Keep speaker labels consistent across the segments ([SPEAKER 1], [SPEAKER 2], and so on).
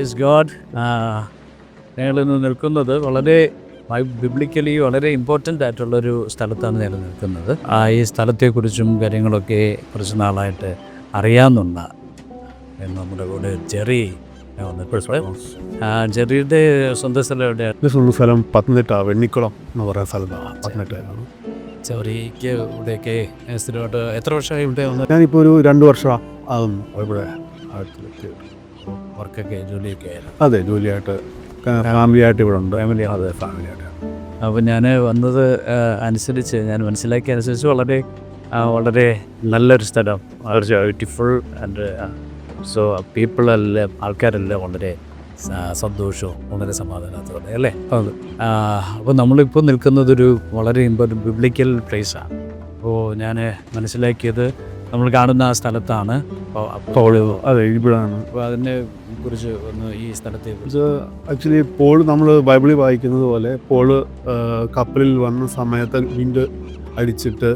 [SPEAKER 1] Praise God. ഞങ്ങളിന്ന് നിൽക്കുന്നത് വളരെ ബിബ്ലിക്കലി വളരെ ഇമ്പോർട്ടൻ്റ് ആയിട്ടുള്ളൊരു സ്ഥലത്താണ് ഞങ്ങൾ നിൽക്കുന്നത്. ഈ സ്ഥലത്തെക്കുറിച്ചും കാര്യങ്ങളൊക്കെ കുറച്ച് നാളായിട്ട് അറിയാവുന്ന നമ്മുടെ കൂടെ ജെറി ജെറിയുടെ സ്വന്തം സ്ഥലം എവിടെയാണ്?
[SPEAKER 2] സ്വന്തം സ്ഥലം പത്തനംതിട്ട വെണ്ണിക്കുളം എന്ന് പറയുന്ന സ്ഥലത്താണ്. പത്തനംതിട്ടയിലാണ്.
[SPEAKER 1] ജെറിക്ക് ഇവിടെയൊക്കെ സ്ഥിരമായിട്ട് എത്ര വർഷമായി ഇവിടെ വന്ന്?
[SPEAKER 2] ഞാനിപ്പോൾ ഒരു 2 വർഷം ആകുന്നു ഇവിടെ
[SPEAKER 1] വർക്കൊക്കെ ജോലിയൊക്കെ ആയിരുന്നു.
[SPEAKER 2] അതെ, ജോലിയായിട്ട് ഫാമിലിയായിട്ട് ഇവിടെ ഉണ്ട്. അതെ, ഫാമിലിയായിട്ട്.
[SPEAKER 1] അപ്പോൾ ഞാൻ വന്നത് അനുസരിച്ച് ഞാൻ മനസ്സിലാക്കിയ അനുസരിച്ച് വളരെ വളരെ നല്ലൊരു സ്ഥലം, ബ്യൂട്ടിഫുൾ ആൻഡ് സോ പീപ്പിളെല്ലാം ആൾക്കാരെല്ലാം വളരെ സന്തോഷവും വളരെ സമാധാനത്തോടെ അല്ലേ?
[SPEAKER 2] അതെ.
[SPEAKER 1] അപ്പോൾ നമ്മളിപ്പോൾ നിൽക്കുന്നതൊരു വളരെ ഇമ്പോർട്ടൻ്റ് ബിബ്ലിക്കൽ പ്ലേസാണ്. അപ്പോൾ ഞാൻ മനസ്സിലാക്കിയത് നമ്മൾ കാണുന്ന ആ സ്ഥലത്താണ്.
[SPEAKER 2] അതെ, ഇവിടാണ്.
[SPEAKER 1] അപ്പോൾ അതിനെ കുറിച്ച് ഒന്ന് ഈ സ്ഥലത്തെ കുറിച്ച്
[SPEAKER 2] ആക്ച്വലി പോൾ നമ്മൾ ബൈബിളിൽ വായിക്കുന്നത് പോലെ പോള് കപ്പലിൽ വന്ന സമയത്ത് വിൻഡ് അടിച്ചിട്ട്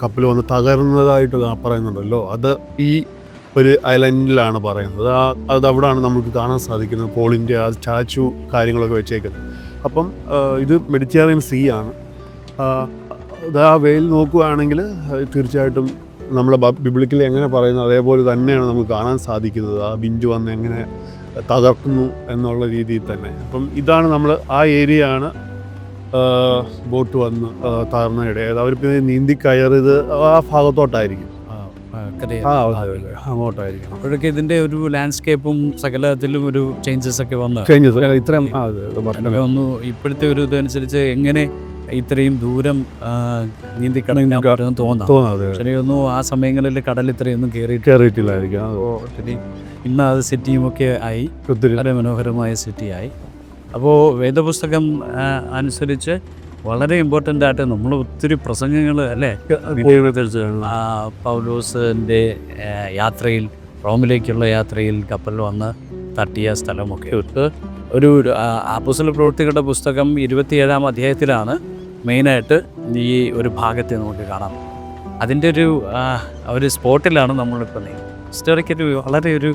[SPEAKER 2] കപ്പൽ വന്ന് തകർന്നതായിട്ട് പറയുന്നുണ്ടല്ലോ. അത് ഈ ഒരു ഐലൻഡിലാണ് പറയുന്നത്. അത് അവിടെയാണ് നമുക്ക് കാണാൻ സാധിക്കുന്നത്. പോളിൻ്റെ ആ സ്റ്റാച്ചു കാര്യങ്ങളൊക്കെ വെച്ചേക്കുന്നത്. അപ്പം ഇത് മെഡിറ്ററേനിയൻ സീ ആണ്. ആ വെയിൽ നോക്കുകയാണെങ്കിൽ തീർച്ചയായിട്ടും നമ്മളെ ബിബ്ലിക്കലി എങ്ങനെ പറയുന്നു അതേപോലെ തന്നെയാണ് നമുക്ക് കാണാൻ സാധിക്കുന്നത്. ആ വിൻഡ് വന്ന് എങ്ങനെ തകർക്കുന്നു എന്നുള്ള രീതിയിൽ തന്നെ. അപ്പം ഇതാണ് നമ്മൾ ആ ഏരിയയാണ് ബോട്ട് വന്ന് തകർന്നയുടെ. അവർ പിന്നെ നീന്തി കയറിയത് ആ ഭാഗത്തോട്ടായിരിക്കും, അങ്ങോട്ടായിരിക്കും.
[SPEAKER 1] അപ്പോഴൊക്കെ ഇതിൻ്റെ ഒരു ലാൻഡ്സ്കേപ്പും സകലത്തിലും ഒരു ചേഞ്ചസ് ഒക്കെ വന്നു.
[SPEAKER 2] ഇത്രയും
[SPEAKER 1] ഒന്ന് ഇപ്പോഴത്തെ ഒരു ഇതനുസരിച്ച് എങ്ങനെ ഇത്രയും ദൂരം നീന്തിക്കടന്ന് തോന്നാം. ശരിയൊന്നും ആ സമയങ്ങളിൽ കടൽ ഇത്രയൊന്നും
[SPEAKER 2] കയറിയിട്ടില്ലായിരിക്കും.
[SPEAKER 1] ഇന്ന് അത് സിറ്റിയുമൊക്കെ ആയി, വളരെ മനോഹരമായ സിറ്റിയായി. അപ്പോൾ വേദപുസ്തകം അനുസരിച്ച് വളരെ ഇമ്പോർട്ടൻ്റ് ആയിട്ട് നമ്മൾ ഒത്തിരി പ്രസംഗങ്ങൾ അല്ലേ പൗലോസിൻ്റെ യാത്രയിൽ, റോമിലേക്കുള്ള യാത്രയിൽ കപ്പൽ വന്ന് തട്ടിയ സ്ഥലമൊക്കെ ഒരു അപ്പോസ്തല പ്രവൃത്തികളുടെ പുസ്തകം 27-ാം അധ്യായത്തിലാണ് മെയിനായിട്ട് ഈ ഒരു ഭാഗത്തെ നമുക്ക് കാണാം. അതിൻ്റെ ഒരു സ്പോട്ടിലാണ് നമ്മളിപ്പോൾ ഹിസ്റ്റോറിക്കൽ വളരെ ഒരു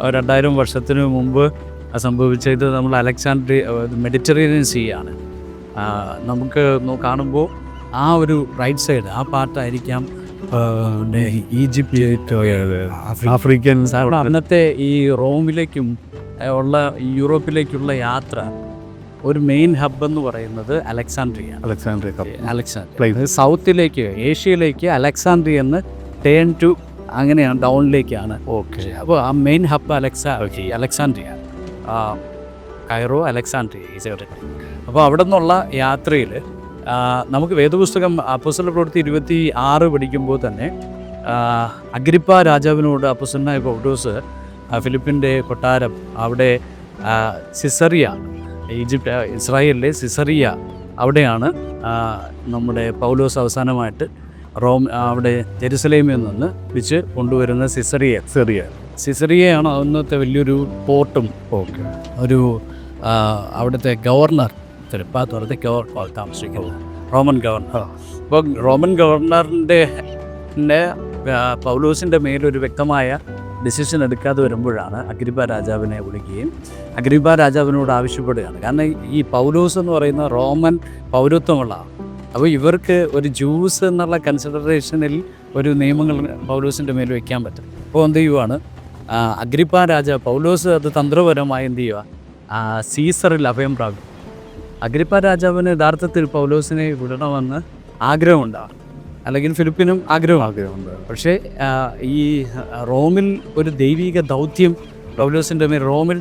[SPEAKER 1] 2000 വർഷത്തിന് മുമ്പ് സംഭവിച്ച ഇത് നമ്മൾ മെഡിറ്ററേനിയൻ സീ ആണ്. നമുക്ക് കാണുമ്പോൾ ആ ഒരു റൈറ്റ് സൈഡ് ആ പാർട്ടായിരിക്കാം ഈജിപ്റ്റ്,
[SPEAKER 2] ആഫ്രിക്കൻ.
[SPEAKER 1] അന്നത്തെ ഈ റോമിലേക്കും യൂറോപ്പിലേക്കുള്ള യാത്ര ഒരു മെയിൻ ഹബ് എന്ന് പറയുന്നത് അലക്സാൻഡ്രിയ. സൗത്തിലേക്ക്, ഏഷ്യയിലേക്ക് അലക്സാൻഡ്രിയ എന്ന് ടേൺ ടു അങ്ങനെയാണ് ഡൗണിലേക്കാണ്. ഓക്കെ. അപ്പോൾ ആ main hub Alexandria, Cairo, Alexandria. അപ്പോൾ അവിടെ നിന്നുള്ള യാത്രയിൽ നമുക്ക് വേദപുസ്തകം അപ്പോസ്തല പ്രവൃത്തി 26 പഠിക്കുമ്പോൾ തന്നെ അഗ്രിപ്പ രാജാവിനോട് അപ്പോസ്തലനായ പൗലോസ് ഫിലിപ്പിൻ്റെ കൊട്ടാരം അവിടെ സിസറിയ, ഇസ്രായേലിലെ സിസറിയ, അവിടെയാണ് നമ്മുടെ പൗലോസ് അവസാനമായിട്ട് അവിടെ ജെറുസലേമിൽ നിന്ന് വെച്ച് കൊണ്ടുവരുന്ന സിസറിയയാണ് അന്നത്തെ വലിയൊരു പോർട്ടും ഒരു അവിടുത്തെ ഗവർണർ താമസിക്കുന്നത് റോമൻ ഗവർണർ. അപ്പോൾ റോമൻ ഗവർണറിൻ്റെ പൗലോസിൻ്റെ മേലൊരു വ്യക്തമായ ഡിസിഷൻ എടുക്കാതെ വരുമ്പോഴാണ് അഗ്രിപ്പ രാജാവിനെ വിളിക്കുകയും അഗ്രിപ്പ രാജാവിനോട് ആവശ്യപ്പെടുകയാണ്. കാരണം ഈ പൗലോസ് എന്ന് പറയുന്ന റോമൻ പൗരത്വമുള്ള, അപ്പോൾ ഇവർക്ക് ഒരു ജൂസ് എന്നുള്ള കൺസിഡറേഷനിൽ ഒരു നിയമങ്ങൾ പൗലോസിൻ്റെ മേൽ വയ്ക്കാൻ പറ്റും. അപ്പോൾ എന്ത് ചെയ്യുവാണ് അഗ്രിപ്പ രാജാവ്, പൗലോസ് അത് തന്ത്രപരമായി എന്ത് ചെയ്യുക, സീസറിൽ അഭയം പ്രാപിക്കും. അഗ്രിപ്പ രാജാവിന് യഥാർത്ഥത്തിൽ പൗലോസിനെ വിടണമെന്ന് ആഗ്രഹമുണ്ടാകും, അല്ലെങ്കിൽ ഫിലിപ്പിനും ആഗ്രഹമുണ്ട്. പക്ഷേ ഈ റോമിൽ ഒരു ദൈവിക ദൗത്യം പൗലോസിൻ്റെ മേൽ, റോമിൽ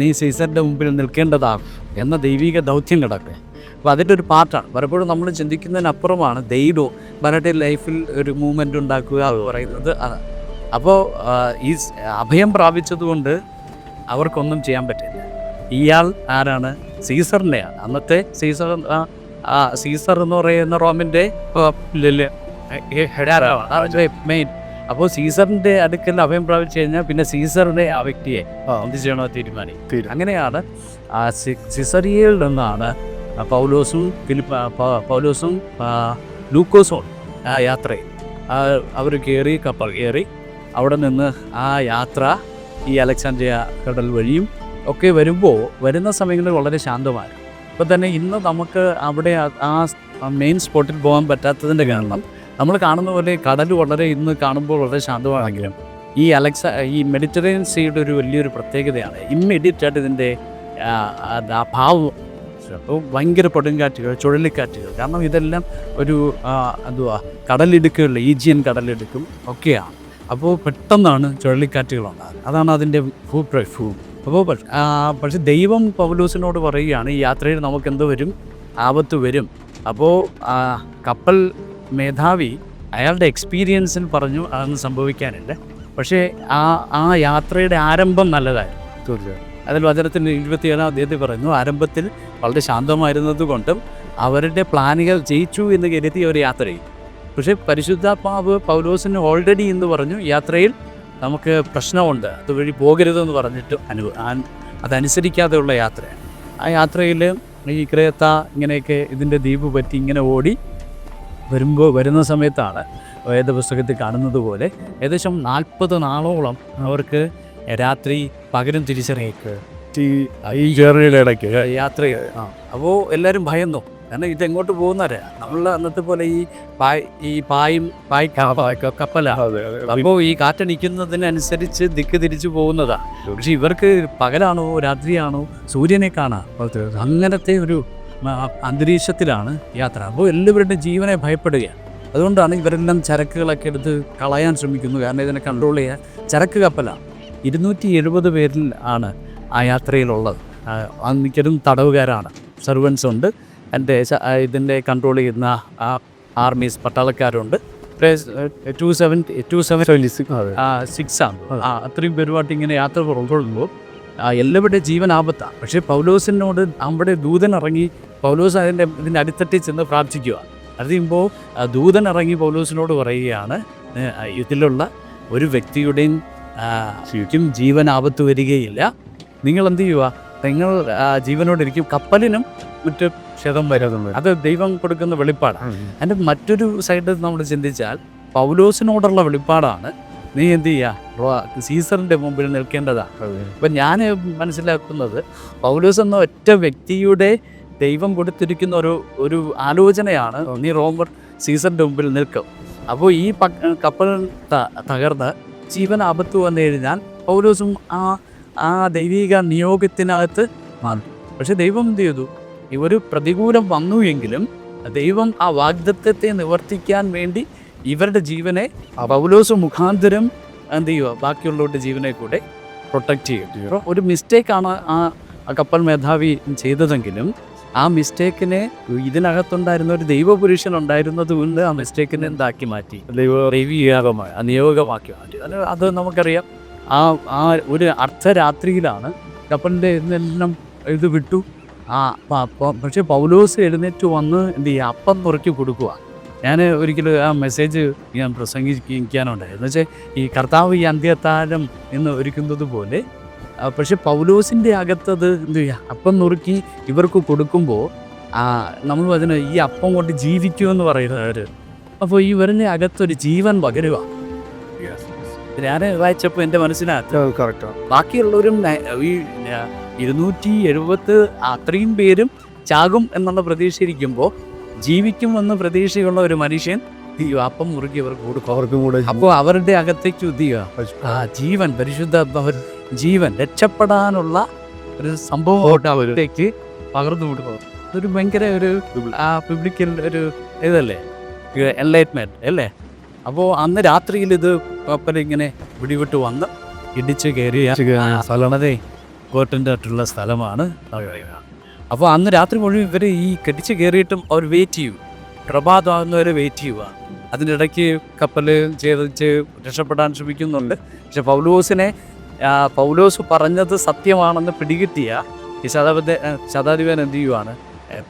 [SPEAKER 1] നീ സീസറിൻ്റെ മുമ്പിൽ നിൽക്കേണ്ടതാകും എന്ന ദൈവിക ദൗത്യം കിടക്കുക. അപ്പോൾ അതിൻ്റെ ഒരു പാർട്ടാണ്. പലപ്പോഴും നമ്മൾ ചിന്തിക്കുന്നതിനപ്പുറമാണ് ദൈവം വരട്ടെ ലൈഫിൽ ഒരു മൂവ്മെൻ്റ് ഉണ്ടാക്കുക എന്ന് പറയുന്നത്. അപ്പോൾ ഈ അഭയം പ്രാപിച്ചതുകൊണ്ട് അവർക്കൊന്നും ചെയ്യാൻ പറ്റില്ല. ഇയാൾ ആരാണ്? സീസറിൻ്റെയാണ്. അന്നത്തെ സീസർ എന്ന് പറയുന്ന റോമിൻ്റെ മെയിൻ. അപ്പോൾ സീസറിൻ്റെ അടുക്കൽ അഭയം പ്രാപിച്ചു കഴിഞ്ഞാൽ പിന്നെ സീസറിൻ്റെ ആ വ്യക്തിയെ എന്ത് ചെയ്യണോ തീരുമാനിക്കും. അങ്ങനെയാണ് സിസറിയയിൽ നിന്നാണ് പൗലോസും ലൂക്കോസും യാത്രയിൽ അവർ കപ്പൽ കയറി അവിടെ നിന്ന് ആ യാത്ര ഈ അലക്സാൻഡ്രിയ കടൽ വഴിയും ഒക്കെ വരുന്ന സമയങ്ങളിൽ വളരെ ശാന്തമായിരുന്നു. ഇപ്പോൾ തന്നെ ഇന്ന് നമുക്ക് അവിടെ ആ മെയിൻ സ്പോട്ടിൽ പോകാൻ പറ്റാത്തതിൻ്റെ കാരണം നമ്മൾ കാണുന്ന പോലെ കടൽ വളരെ ഇന്ന് കാണുമ്പോൾ വളരെ ശാന്തമാണെങ്കിലും ഈ മെഡിറ്ററേനിയൻ സീയുടെ ഒരു വലിയൊരു പ്രത്യേകതയാണ് ഇമ്മീഡിയറ്റായിട്ട് ഇതിൻ്റെ ആ ഭാവം. അപ്പോൾ ഭയങ്കര കൊടുങ്കാറ്റുകൾ, ചുഴലിക്കാറ്റുകൾ, കാരണം ഇതെല്ലാം ഒരു എന്തുവാ കടലിടുക്കുകളിൽ ഈജിയൻ കടലിടുക്കും ഒക്കെയാണ്. അപ്പോൾ പെട്ടെന്നാണ് ചുഴലിക്കാറ്റുകളുണ്ടാകുന്നത്. അതാണ് അതിൻ്റെ ഭൂ. അപ്പോൾ പക്ഷേ ദൈവം പൗലോസിനോട് പറയുകയാണ്, ഈ യാത്രയിൽ നമുക്കെന്തോ വരും, ആപത്ത് വരും. അപ്പോൾ കപ്പൽ മേധാവി അയാളുടെ എക്സ്പീരിയൻസിൽ പറഞ്ഞു അതൊന്നും സംഭവിക്കാനില്ല. പക്ഷേ ആ യാത്രയുടെ ആരംഭം നല്ലതായിരുന്നു.
[SPEAKER 2] തീർച്ചയായും
[SPEAKER 1] അതിൽ വചനത്തിൽ 27 അധ്യായത്തിൽ പറയുന്നു, ആരംഭത്തിൽ വളരെ ശാന്തമായിരുന്നത് കൊണ്ടും അവരുടെ പ്ലാനുകൾ ജയിച്ചു എന്ന് കരുതി അവർ യാത്ര ചെയ്യും. പക്ഷേ പരിശുദ്ധാത്മാവ് പൗലോസിന് ഓൾറെഡി എന്ന് പറഞ്ഞു, യാത്രയിൽ നമുക്ക് പ്രശ്നമുണ്ട്, അതുവഴി പോകരുതെന്ന് പറഞ്ഞിട്ട് അതനുസരിക്കാതെയുള്ള യാത്രയാണ്. ആ യാത്രയിൽ ഈ ക്രേത്ത ഇങ്ങനെയൊക്കെ ഇതിൻ്റെ ദ്വീപ് പറ്റി ഇങ്ങനെ ഓടി വരുന്ന സമയത്താണ് വേദപുസ്തകത്തിൽ കാണുന്നത് പോലെ ഏകദേശം 40 നാളോളം അവർക്ക് രാത്രി പകരം തിരിച്ചറിയിക്ക്
[SPEAKER 2] ഈ ജേർണിയുടെ ഇടയ്ക്ക്
[SPEAKER 1] യാത്ര. അപ്പോൾ എല്ലാവരും ഭയന്നു, കാരണം ഇതെങ്ങോട്ട് പോകുന്നവരെ നമ്മൾ അന്നത്തെ പോലെ ഈ കപ്പലാണ്. അപ്പോൾ ഈ കാറ്റടിക്കുന്നതിനനുസരിച്ച് ദിക്ക് തിരിച്ചു പോകുന്നതാണ്. പക്ഷെ ഇവർക്ക് പകലാണോ രാത്രിയാണോ സൂര്യനെ കാണാം, അങ്ങനത്തെ ഒരു അന്തരീക്ഷത്തിലാണ് യാത്ര. അപ്പോൾ എല്ലാവരുടെ ജീവനെ ഭയപ്പെടുകയാണ്. അതുകൊണ്ടാണ് ഇവരെല്ലാം ചരക്കുകളൊക്കെ എടുത്ത് കളയാൻ ശ്രമിക്കുന്നു, കാരണം ഇതിനെ കൺട്രോൾ ചെയ്യാൻ. ചരക്ക് കപ്പലാണ്. 270 പേരിൽ ആണ് ആ യാത്രയിലുള്ളത്. മിക്കതും തടവുകാരാണ്, സെർവൻസ് ഉണ്ട്, ഇതിൻ്റെ കൺട്രോൾ ചെയ്യുന്ന ആർമീസ് പട്ടാളക്കാരുണ്ട്. 276 ആണ്. അത്രയും പേരുമായിട്ട് ഇങ്ങനെ യാത്ര പുറപ്പെടുമ്പോൾ എല്ലാവരുടെ ജീവൻ ആപത്താണ്. പക്ഷേ പൗലോസിനോട് അവിടെ ദൂതൻ ഇറങ്ങി, പൗലോസ് ഇതിൻ്റെ അടിത്തട്ടിൽ ചെന്ന് പ്രാർത്ഥിക്കുക. അത് കഴിയുമ്പോൾ ദൂതൻ ഇറങ്ങി പൗലോസിനോട് പറയുകയാണ്, ഇതിലുള്ള ഒരു വ്യക്തിയുടെയും ജീവൻ ആപത്ത് വരികയില്ല. നിങ്ങൾ എന്ത് ചെയ്യുക, നിങ്ങൾ ജീവനോടിരിക്കും, കപ്പലിനും മറ്റു ക്ഷതം വരുന്നത്. അത് ദൈവം കൊടുക്കുന്ന വെളിപ്പാടാണ്. അതിൻ്റെ മറ്റൊരു സൈഡ് നമ്മൾ ചിന്തിച്ചാൽ പൗലോസിനോടുള്ള വെളിപ്പാടാണ്, നീ എന്ത് ചെയ്യുക, സീസറിൻ്റെ മുമ്പിൽ നിൽക്കേണ്ടതാണ്. അപ്പം ഞാൻ മനസ്സിലാക്കുന്നത് പൗലോസ് എന്ന ഒറ്റ വ്യക്തിയുടെ ദൈവം കൊടുത്തിരിക്കുന്ന ഒരു ആലോചനയാണ്, നീ റോമൻ സീസറിൻ്റെ മുമ്പിൽ നിൽക്കും. അപ്പോൾ ഈ കപ്പൽ തകർന്ന് ജീവൻ ആപത്ത് വന്നു കഴിഞ്ഞാൽ പൗലോസും ആ ദൈവിക നിയോഗത്തിനകത്ത് മാറി. പക്ഷെ ദൈവം എന്ത് ചെയ്തു, ഇവർ പ്രതികൂലം വന്നു എങ്കിലും ദൈവം ആ വാഗ്ദത്തത്തെ നിവർത്തിക്കാൻ വേണ്ടി ഇവരുടെ ജീവനെ പൗലോസ് മുഖാന്തരം എന്ത് ചെയ്യുക, ബാക്കിയുള്ളവരുടെ ജീവനെ കൂടെ പ്രൊട്ടക്റ്റ് ചെയ്യും. ഒരു മിസ്റ്റേക്കാണ് ആ കപ്പൽ മേധാവി ചെയ്തതെങ്കിലും ആ മിസ്റ്റേക്കിനെ ഇതിനകത്തുണ്ടായിരുന്ന ഒരു ദൈവപുരുഷൻ ഉണ്ടായിരുന്നത് കൊണ്ട് ആ മിസ്റ്റേക്കിനെ എന്താക്കി മാറ്റി, ദൈവീകമായി നിയോഗമാക്കി മാറ്റി. അത് നമുക്കറിയാം. ആ ഒരു അർദ്ധരാത്രിയിലാണ് കപ്പലിൻ്റെ ഇതെല്ലാം ഇത് വിട്ടു. പക്ഷേ പൗലോസ് എഴുന്നേറ്റ് വന്ന് എന്ത് ചെയ്യുക, അപ്പം നുറുക്കി കൊടുക്കുക. ഞാൻ ഒരിക്കലും ആ മെസ്സേജ് ഞാൻ പ്രസംഗിക്കാനുണ്ടായിരുന്നു. എന്ന് വെച്ചാൽ ഈ കർത്താവ് ഈ അന്ത്യത്താഴം എന്ന് ഒരുക്കുന്നത് പോലെ, പക്ഷെ പൗലോസിൻ്റെ അകത്തത് എന്ത് ചെയ്യുക, അപ്പം നുറുക്കി ഇവർക്ക് കൊടുക്കുമ്പോൾ നമ്മൾ അതിന് ഈ അപ്പം കൊണ്ട് ജീവിക്കുമെന്ന് പറയുന്നവർ, അപ്പോൾ ഈ ഇവരുടെ അകത്തൊരു ജീവൻ പകരുക. ഞാൻ വായിച്ചപ്പോൾ എൻ്റെ മനസ്സിനകത്ത് ബാക്കിയുള്ളവരും ഈ 270 അത്രയും പേരും ചാകും എന്നുള്ള പ്രതീക്ഷയിരിക്കുമ്പോൾ ജീവിക്കുമെന്ന പ്രതീക്ഷയുള്ള ഒരു മനുഷ്യൻ അപ്പം മുറുക്കി അവർക്ക് കൊടുക്കും, അവർക്കും കൂടെ. അപ്പോൾ അവരുടെ അകത്തേക്ക് ജീവൻ, പരിശുദ്ധ ജീവൻ, രക്ഷപ്പെടാനുള്ള ഒരു സംഭവം അവരിലേക്ക് പകർന്നു കൊടുക്കും. അതൊരു ഭയങ്കര ഒരു പബ്ലിക്കൽ ഒരു ഇതല്ലേ, എൻലൈറ്റ്മെൻറ്റ് അല്ലേ. അപ്പോൾ അന്ന് രാത്രിയിൽ ഇത് കപ്പലിങ്ങനെ പിടിവിട്ട് വന്ന് ഇടിച്ച് കയറിയ സ്ഥലമതേ കോർട്ടിൻ്റെ ആയിട്ടുള്ള സ്ഥലമാണ്. അപ്പോൾ അന്ന് രാത്രി മുഴുവൻ ഇവർ ഈ കെട്ടിച്ച് കയറിയിട്ടും അവർ വെയിറ്റ് ചെയ്യും, പ്രഭാതമാകുന്നവരെ വെയിറ്റ് ചെയ്യുക. അതിനിടയ്ക്ക് കപ്പൽ ചെയ്ത് രക്ഷപ്പെടാൻ ശ്രമിക്കുന്നുണ്ട്. പക്ഷെ പൗലോസ് പറഞ്ഞത് സത്യമാണെന്ന് പിടികിട്ടിയ ഈ ശതാധിപൻ എന്ത് ചെയ്യുവാണ്,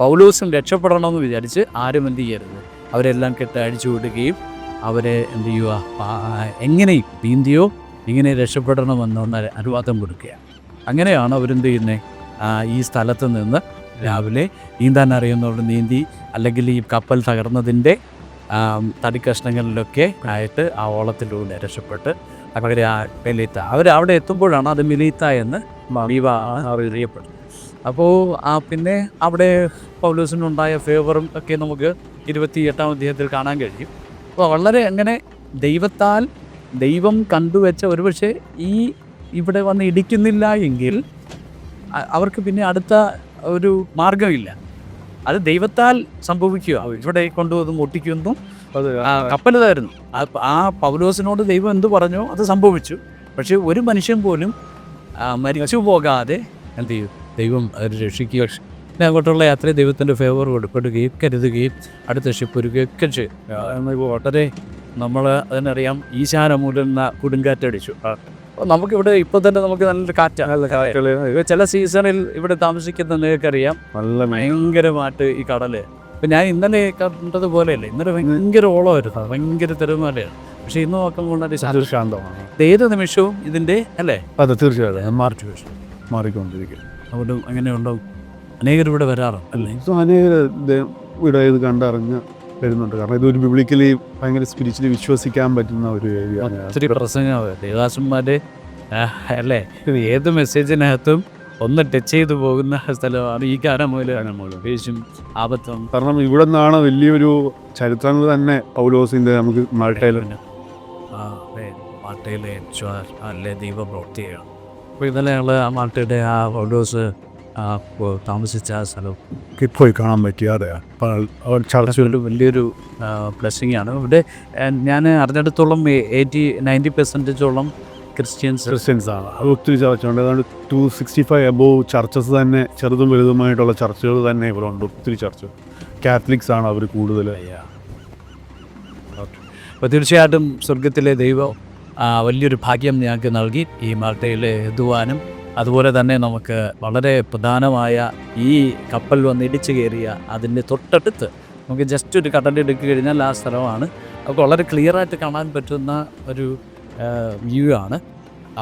[SPEAKER 1] പൗലോസും രക്ഷപ്പെടണമെന്ന് വിചാരിച്ച് ആരും എന്ത് ചെയ്യരുത്, അവരെല്ലാം കെട്ട് അഴിച്ചു വിടുകയും അവരെ എന്ത് ചെയ്യുക, എങ്ങനെയും നീന്തിയോ ഇങ്ങനെ രക്ഷപ്പെടണമെന്നുള്ള അനുവാദം കൊടുക്കുകയാണ്. അങ്ങനെയാണ് അവരെന്ത് ചെയ്യുന്നത്, ഈ സ്ഥലത്ത് നിന്ന് രാവിലെ നീന്താൻ അറിയുന്നവർ നീന്തി, അല്ലെങ്കിൽ ഈ കപ്പൽ തകർന്നതിൻ്റെ തടിക്കഷ്ണങ്ങളിലൊക്കെ ആയിട്ട് ആ ഓളത്തിലൂടെ രക്ഷപ്പെട്ട് അവരെ മെലീത്ത, അവിടെ എത്തുമ്പോഴാണ് അത് മെലീത്ത എന്ന് മീവ അറിയപ്പെടും. അപ്പോൾ പിന്നെ അവിടെ പൗലോസിനുണ്ടായ ഫേവറും ഒക്കെ നമുക്ക് 28-ാം അധ്യായത്തിൽ കാണാൻ കഴിയും. അപ്പോൾ വളരെ അങ്ങനെ ദൈവം കണ്ടുവച്ച ഒരുപക്ഷെ ഇവിടെ വന്ന് ഇടിക്കുന്നില്ല എങ്കിൽ അവർക്ക് പിന്നെ അടുത്ത ഒരു മാർഗമില്ല. അത് ദൈവത്താൽ സംഭവിക്കുക. ഇവിടെ കൊണ്ടുവന്ന് ഒട്ടിക്കുന്നു. കപ്പൽ ഇതായിരുന്നു. ആ പൗലോസിനോട് ദൈവം എന്ത് പറഞ്ഞോ അത് സംഭവിച്ചു. പക്ഷെ ഒരു മനുഷ്യൻ പോലും മരിച്ചു പോകാതെ എന്ത് ചെയ്യും? ദൈവം അത് രക്ഷിക്കുക. പിന്നെ അങ്ങോട്ടുള്ള യാത്രയിൽ ദൈവത്തിൻ്റെ ഫേവർ കൊടുപ്പെടുകയും കരുതുകയും അടുത്ത ഷിപ്പ് ഒരുക്കുകയൊക്കെ ചെയ്യും. വളരെ നമ്മൾ അതിനറിയാം, ഈശാനമൂലുന്ന കൊടുങ്കാറ്റടിച്ചു. നമുക്കിവിടെ ഇപ്പോൾ തന്നെ നമുക്ക് നല്ലൊരു കാറ്റാണ്. ചില സീസണിൽ ഇവിടെ താമസിക്കുന്ന നിങ്ങൾക്കറിയാം നല്ല ഭയങ്കരമായിട്ട് ഈ കടല്. ഇപ്പം ഞാൻ ഇന്നലെ കണ്ടതുപോലെയല്ലേ, ഇന്നലെ ഭയങ്കര ഓളമായിരുന്നു, ഭയങ്കര തിരമാലയാണ്. പക്ഷെ ഇന്ന് നോക്കുമ്പോൾ ശാന്തമാണ്. ഏത് നിമിഷവും ഇതിൻ്റെ അല്ലേ?
[SPEAKER 2] അതെ, തീർച്ചയായിട്ടും മാറിക്കൊണ്ടിരിക്കും.
[SPEAKER 1] അതുകൊണ്ട് അങ്ങനെയുണ്ടാവും. അനേകർ ഇവിടെ വരാറുണ്ട് അല്ലേ?
[SPEAKER 2] അനേകർ ഇവിടെ ഇത് കണ്ടറിഞ്ഞ് വരുന്നുണ്ട്. കാരണം ഇതൊരു ബിബ്ലിക്കലി ഭയങ്കര സ്പിരിച്വലി വിശ്വസിക്കാൻ പറ്റുന്ന ഒരു ഏരിയ.
[SPEAKER 1] ഒത്തിരി പ്രസംഗം ദേവദാസന്മാരെ അല്ലേ, ഏത് മെസ്സേജിനകത്തും ഒന്ന് ടച്ച് ചെയ്തു പോകുന്ന സ്ഥലമാണ് ഈ കാലമൂലം യേശും ആപത്തും.
[SPEAKER 2] കാരണം ഇവിടെ നിന്നാണ് വലിയൊരു ചരിത്രങ്ങൾ തന്നെ പൗലോസിൻ്റെ നമുക്ക് മാൾട്ടയിലുണ്ട്.
[SPEAKER 1] മാൾട്ടയിലെ അല്ലേ ദൈവപ്രവൃത്തിയാണ്. അപ്പോൾ ഇന്നലെ ഞങ്ങൾ ആ മാൾട്ടയുടെ ആ പൗലോസ് താമസിച്ച ആ സ്ഥലം
[SPEAKER 2] പോയി കാണാൻ പറ്റിയാതെ
[SPEAKER 1] ചർച്ചൊരു വലിയൊരു ബ്ലെസ്സിങ്ങാണ്. ഇവിടെ ഞാൻ അറിഞ്ഞിടത്തോളം 80-90% ക്രിസ്ത്യൻസ്
[SPEAKER 2] ആണ്. അത് ഒത്തിരി ചർച്ചുണ്ട്. ഏതാണ്ട് 265 അബോവ് ചർച്ചസ് തന്നെ, ചെറുതും വലുതുമായിട്ടുള്ള ചർച്ചുകൾ തന്നെ ഇവിടെ ഉണ്ട്. ഒത്തിരി ചർച്ച് കാത്തലിക്സ് ആണ് അവർ കൂടുതൽ.
[SPEAKER 1] അപ്പോൾ തീർച്ചയായിട്ടും സ്വർഗത്തിലെ ദൈവം വലിയൊരു ഭാഗ്യം ഞങ്ങൾക്ക് നൽകി ഈ മാൾട്ടയിൽ എത്തുവാനും, അതുപോലെ തന്നെ നമുക്ക് വളരെ പ്രധാനമായ ഈ കപ്പൽ വന്ന് ഇടിച്ചു കയറിയ അതിൻ്റെ തൊട്ടടുത്ത് നമുക്ക് ജസ്റ്റ് ഒരു കടലെടുക്കി കഴിഞ്ഞാൽ ആ സ്ഥലമാണ്. നമുക്ക് വളരെ ക്ലിയറായിട്ട് കാണാൻ പറ്റുന്ന ഒരു വ്യൂ ആണ്.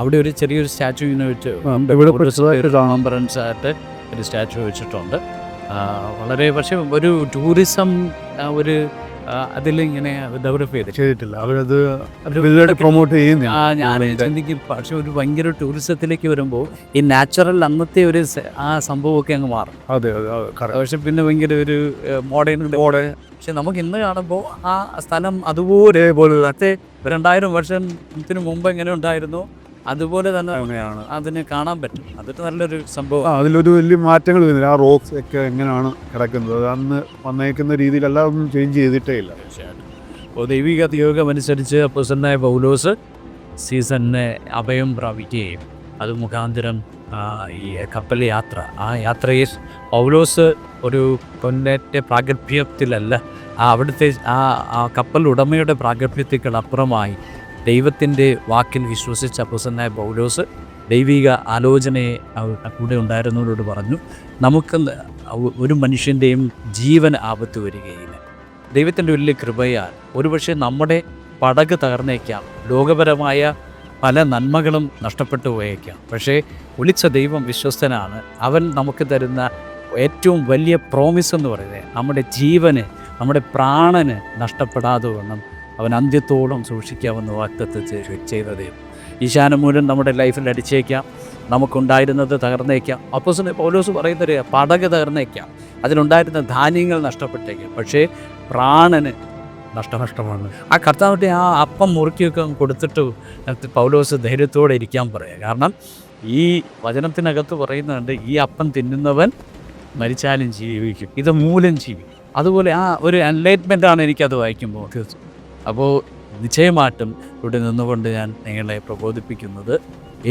[SPEAKER 1] അവിടെ ഒരു ചെറിയൊരു സ്റ്റാച്ചുവിനെ വെച്ച് കോൺഫറൻസ് ആയിട്ട് ഒരു സ്റ്റാച്ചു വെച്ചിട്ടുണ്ട്. വളരെ പക്ഷേ ഒരു ടൂറിസം ഒരു അതിലിങ്ങനെ ഡെവലപ്പ്
[SPEAKER 2] ചെയ്തിട്ടില്ല. അവരത് പ്രൊമോട്ട് ചെയ്യുന്ന
[SPEAKER 1] ഞാൻ ചിന്തിക്കും. പക്ഷെ ഒരു ഭയങ്കര ടൂറിസത്തിലേക്ക് വരുമ്പോൾ ഈ നാച്ചുറൽ അന്നത്തെ ഒരു ആ സംഭവമൊക്കെ അങ്ങ് മാറും.
[SPEAKER 2] അതെ,
[SPEAKER 1] പക്ഷെ പിന്നെ ഭയങ്കര ഒരു മോഡേൺ. പക്ഷെ നമുക്ക് ഇന്ന് കാണുമ്പോൾ ആ സ്ഥലം അതുപോലെ 2000 വർഷത്തിന് മുമ്പ് എങ്ങനെ ഉണ്ടായിരുന്നു അതുപോലെ തന്നെ അതിന് കാണാൻ പറ്റും. അതൊക്കെ നല്ലൊരു സംഭവം.
[SPEAKER 2] അതിലൊരു വലിയ മാറ്റങ്ങൾ വരുന്നില്ല. ആ റോക്സ് ഒക്കെ എങ്ങനെയാണ് കിടക്കുന്നത്, അന്ന് വന്നേക്കുന്ന രീതിയിലെല്ലാം ഒന്നും ചേഞ്ച് ചെയ്തിട്ടേ ഇല്ല.
[SPEAKER 1] തീർച്ചയായിട്ടും. അപ്പോൾ ദൈവിക നിയോഗം അനുസരിച്ച് അപ്പോസ്തലനായ പൗലോസ് സീസണിനെ അഭയം പ്രാപിക്കുകയും അത് മുഖാന്തരം ഈ കപ്പൽ യാത്ര, ആ യാത്രയിൽ പൗലോസ് ഒരു പൊന്നേറ്റ പ്രാഗൽഭ്യത്തിലല്ല, അവിടുത്തെ ആ കപ്പൽ ഉടമയുടെ പ്രാഗൽഭ്യത്തേക്കാളപ്പുറമായി ദൈവത്തിൻ്റെ വാക്കിൽ വിശ്വസിച്ച അപ്പോസ്തലനായ പൗലോസ് ദൈവിക ആലോചനയെ കൂടെ ഉണ്ടായിരുന്നവരോട് പറഞ്ഞു, നമുക്ക് ഒരു മനുഷ്യൻ്റെയും ജീവൻ ആപത്ത് വരികയില്ല. ദൈവത്തിൻ്റെ വലിയ കൃപയാൽ ഒരുപക്ഷെ നമ്മുടെ പടക് തകർന്നേക്കാം, ലോകപരമായ പല നന്മകളും നഷ്ടപ്പെട്ടു പോയേക്കാം. പക്ഷേ വിളിച്ച ദൈവം വിശ്വസ്തനാണ്. അവൻ നമുക്ക് തരുന്ന ഏറ്റവും വലിയ പ്രോമിസ് എന്ന് പറയുന്നത് നമ്മുടെ ജീവന്, നമ്മുടെ പ്രാണന് നഷ്ടപ്പെടാതെ വണ്ണം അവൻ അന്ത്യത്തോളം സൂക്ഷിക്കാമെന്ന് വാഗ്ദത്തം ചെയ്തത്. ഈശാനമൂലം നമ്മുടെ ലൈഫിൽ അടിച്ചേക്കാം, നമുക്കുണ്ടായിരുന്നത് തകർന്നേക്കാം. അപ്പോസ്തലൻ പൗലോസ് പറയുന്നൊരു പടക് തകർന്നേക്കാം, അതിലുണ്ടായിരുന്ന ധാന്യങ്ങൾ നഷ്ടപ്പെട്ടേക്കാം, പക്ഷേ പ്രാണന് നഷ്ടമാണ്. ആ കർത്താവിൻ്റെ ആ അപ്പം മുറുക്കിയൊക്കെ കൊടുത്തിട്ട് പൗലോസ് ധൈര്യത്തോടെ ഇരിക്കാൻ പറയുക. കാരണം ഈ വചനത്തിനകത്ത് പറയുന്നുണ്ട്, ഈ അപ്പം തിന്നുന്നവൻ മരിച്ചാലും ജീവിക്കും, ഇത് മൂലം ജീവിക്കും. അതുപോലെ ആ ഒരു എൻലൈറ്റ്മെൻറ്റാണ് എനിക്കത് വായിക്കുമ്പോൾ. അപ്പോൾ നിശ്ചയമായിട്ടും ഇവിടെ നിന്നുകൊണ്ട് ഞാൻ നിങ്ങളെ പ്രബോധിപ്പിക്കുന്നത്,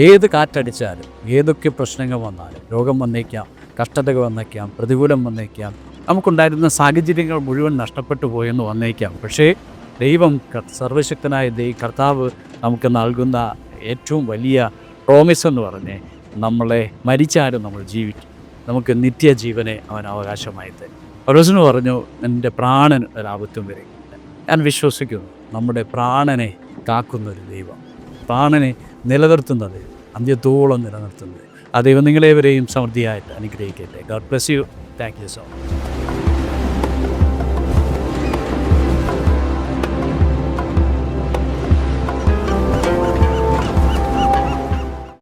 [SPEAKER 1] ഏത് കാറ്റടിച്ചാലും, ഏതൊക്കെ പ്രശ്നങ്ങൾ വന്നാലും, രോഗം വന്നേക്കാം, കഷ്ടതകൾ വന്നേക്കാം, പ്രതികൂലം വന്നേക്കാം, നമുക്കുണ്ടായിരുന്ന സാഹചര്യങ്ങൾ മുഴുവൻ നഷ്ടപ്പെട്ടു പോയെന്ന് വന്നേക്കാം. പക്ഷേ ദൈവം, സർവശക്തനായ കർത്താവ് നമുക്ക് നൽകുന്ന ഏറ്റവും വലിയ പ്രോമിസ് എന്ന് പറഞ്ഞ് നമ്മളെ മരിച്ചാലും നമ്മൾ ജീവിക്കും, നമുക്ക് നിത്യജീവനെ അവൻ അവകാശമായി തരും. പൗലോസിന് പറഞ്ഞു, എൻ്റെ പ്രാണൻ ഒരാപത്തും വരെ. ഞാൻ വിശ്വസിക്കുന്നു നമ്മുടെ പ്രാണനെ കാക്കുന്നൊരു ദൈവം, പ്രാണനെ നിലനിർത്തുന്നത്, അന്ത്യത്തോളം നിലനിർത്തുന്നത് ആ ദൈവം നിങ്ങളേവരെയും സമൃദ്ധിയായിട്ട് അനുഗ്രഹിക്കട്ടെ. God bless you. Thank you so much.